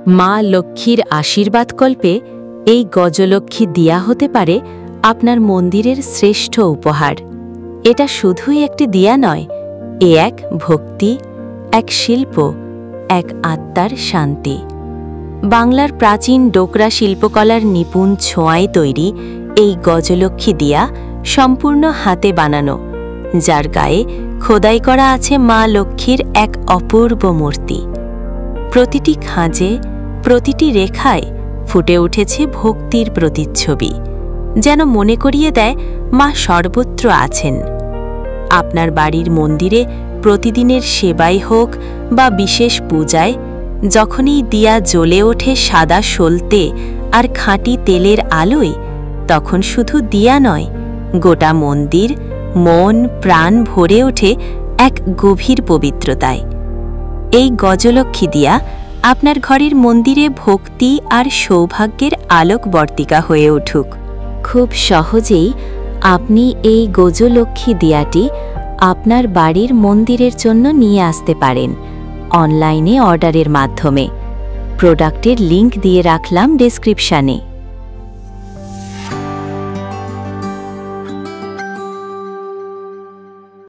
মা লক্ষ্মীর আশীর্বাদকল্পে এই গজলক্ষ্মী দিয়া হতে পারে আপনার মন্দিরের শ্রেষ্ঠ উপহার। এটা শুধুই একটি দিয়া নয়, এ এক ভক্তি, এক শিল্প, এক আত্মার শান্তি। বাংলার প্রাচীন ডোকরা শিল্পকলার নিপুণ ছোঁয়ায় তৈরি এই গজলক্ষ্মী দিয়া সম্পূর্ণ হাতে বানানো, যার গায়ে খোদাই করা আছে মা লক্ষ্মীর এক অপূর্ব মূর্তি। প্রতিটি খাঁজে, প্রতিটি রেখায় ফুটে উঠেছে ভক্তির প্রতিচ্ছবি, যেন মনে করিয়ে দেয় মা সর্বত্র আছেন। আপনার বাড়ির মন্দিরে প্রতিদিনের সেবাই হোক বা বিশেষ পূজায়, যখনই দিয়া জ্বলে ওঠে সাদা সলতে আর খাঁটি তেলের আলোয়, তখন শুধু দিয়া নয়, গোটা মন্দির মন প্রাণ ভরে ওঠে এক গভীর পবিত্রতায়। এই গজলক্ষ্মী দিয়া আপনার ঘরের মন্দিরে ভক্তি আর সৌভাগ্যের আলোকবর্তিকা হয়ে উঠুক। খুব সহজেই আপনি এই গজলক্ষ্মী দিয়াটি আপনার বাড়ির মন্দিরের জন্য নিয়ে আসতে পারেন অনলাইনে অর্ডারের মাধ্যমে। প্রোডাক্টের লিংক দিয়ে রাখলাম ডেসক্রিপশানে।